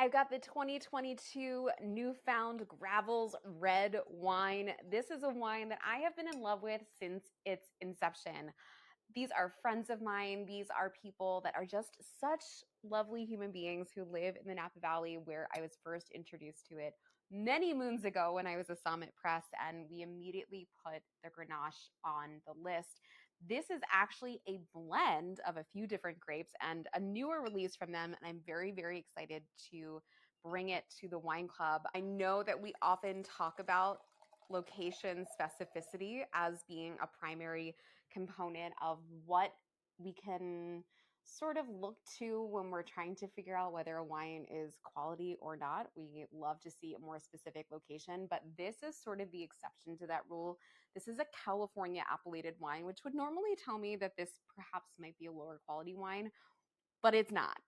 I've got the 2022 Newfound Gravels red wine. This is a wine that I have been in love with since its inception. These are friends of mine. These are people that are just such lovely human beings who live in the Napa Valley, where I was first introduced to it many moons ago when I was a Summit Press, and we immediately put the Grenache on the list. This is actually a blend of a few different grapes and a newer release from them, and I'm very, very excited to bring it to the wine club. I know that we often talk about location specificity as being a primary component of what we can sort of look to when we're trying to figure out whether a wine is quality or not. We love to see a more specific location, but this is sort of the exception to that rule. This is a California appellated wine, which would normally tell me that this perhaps might be a lower quality wine, but it's not.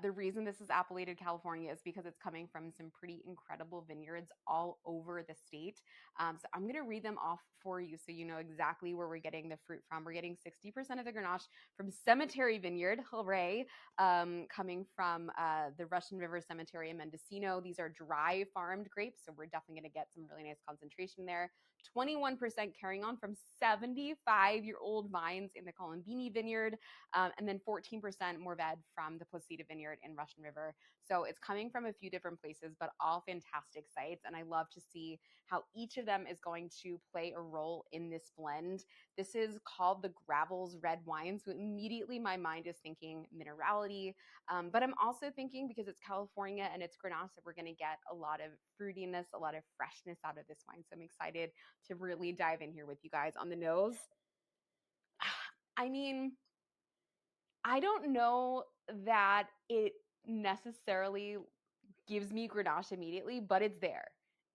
The reason this is appellated California is because it's coming from some pretty incredible vineyards all over the state. So I'm going to read them off for you so you know exactly where we're getting the fruit from. We're getting 60% of the Grenache from Cemetery Vineyard, hooray, coming from the Russian River Cemetery in Mendocino. These are dry farmed grapes, so we're definitely going to get some really nice concentration there. 21% carrying on from 75-year-old vines in the Colombini Vineyard, and then 14% Mourvèdre from the Placida Vineyard in Russian River. So it's coming from a few different places, but all fantastic sites. And I love to see how each of them is going to play a role in this blend. This is called the Gravels red wine. So immediately my mind is thinking minerality, but I'm also thinking, because it's California and it's Grenache, that we're going to get a lot of fruitiness, a lot of freshness out of this wine. So I'm excited to really dive in here with you guys. On the nose, I mean, I don't know that it necessarily gives me Grenache immediately, but it's there.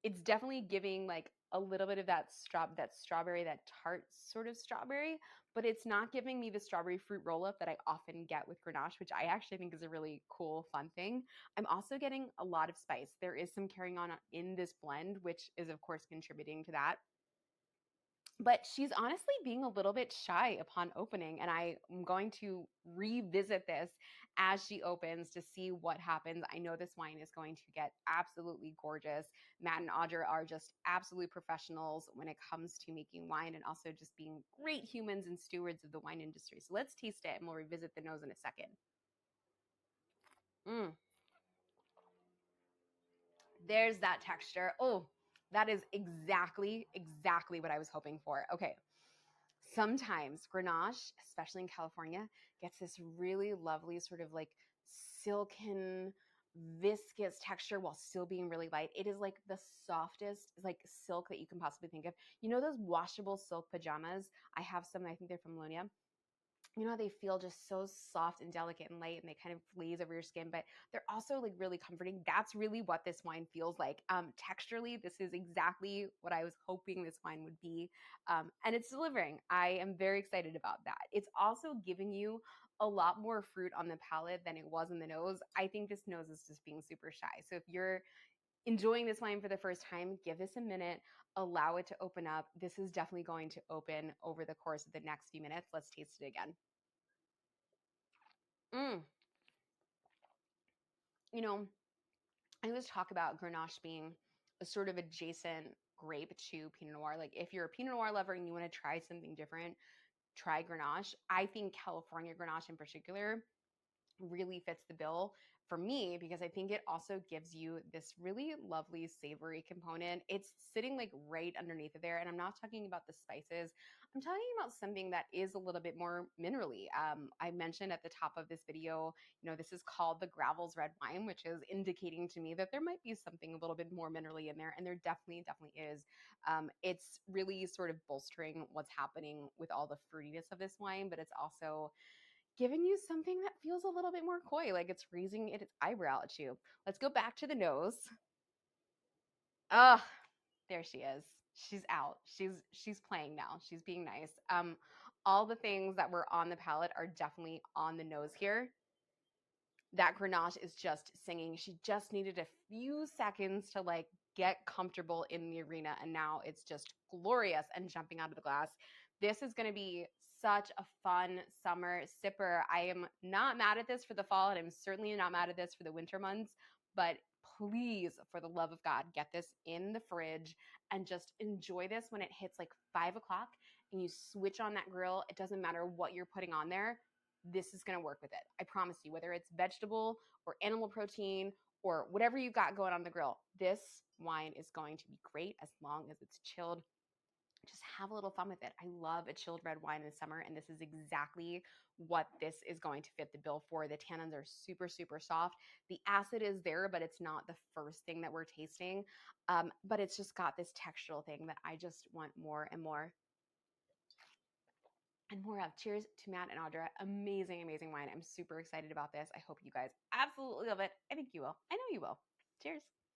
It's definitely giving like a little bit of that strawberry, that tart sort of strawberry, but it's not giving me the strawberry fruit roll up that I often get with Grenache, which I actually think is a really cool, fun thing. I'm also getting a lot of spice. There is some carrying on in this blend, which is of course contributing to that, but she's honestly being a little bit shy upon opening, and I am going to revisit this as she opens to see what happens. I know this wine is going to get absolutely gorgeous. Matt and Audra are just absolute professionals when it comes to making wine and also just being great humans and stewards of the wine industry. So let's taste it and we'll revisit the nose in a second. Mm, there's that texture. Oh, that is exactly what I was hoping for. Okay. Sometimes Grenache, especially in California, gets this really lovely sort of like silken, viscous texture while still being really light. It is like the softest like silk that you can possibly think of. You know those washable silk pajamas? I have some, I think they're from Lonia. You know how they feel just so soft and delicate and light, and they kind of glaze over your skin, but they're also like really comforting. That's really what this wine feels like. Texturally, this is exactly what I was hoping this wine would be, and it's delivering. I am very excited about that. It's also giving you a lot more fruit on the palate than it was in the nose. I think this nose is just being super shy. So if you're enjoying this wine for the first time, give this a minute, allow it to open up. This is definitely going to open over the course of the next few minutes. Let's taste it again. Mm. You know, I always talk about Grenache being a sort of adjacent grape to Pinot Noir. Like if you're a Pinot Noir lover and you want to try something different, try Grenache. I think California Grenache in particular really fits the bill for me because I think it also gives you this really lovely savory component. It's sitting like right underneath it there. And I'm not talking about the spices. I'm talking about something that is a little bit more minerally. I mentioned at the top of this video, you know, this is called the Gravels red wine, which is indicating to me that there might be something a little bit more minerally in there. And there definitely is. It's really sort of bolstering what's happening with all the fruitiness of this wine, but it's also giving you something that feels a little bit more coy, like it's raising its eyebrow at you. Let's go back to the nose. Ah, there she is. She's out. She's playing now. She's being nice. All the things that were on the palate are definitely on the nose here. That Grenache is just singing. She just needed a few seconds to like get comfortable in the arena, and now it's just glorious and jumping out of the glass. This is going to be such a fun summer sipper. I am not mad at this for the fall, and I'm certainly not mad at this for the winter months, but please, for the love of God, get this in the fridge and just enjoy this when it hits like 5 o'clock and you switch on that grill. It doesn't matter what you're putting on there. This is going to work with it. I promise you, whether it's vegetable or animal protein or whatever you've got going on the grill, this wine is going to be great as long as it's chilled. Just have a little fun with it. I love a chilled red wine in the summer, and this is exactly what this is going to fit the bill for. The tannins are super, super soft. The acid is there, but it's not the first thing that we're tasting. But it's just got this textural thing that I just want more and more and more of. Cheers to Matt and Audra. Amazing, amazing wine. I'm super excited about this. I hope you guys absolutely love it. I think you will. I know you will. Cheers.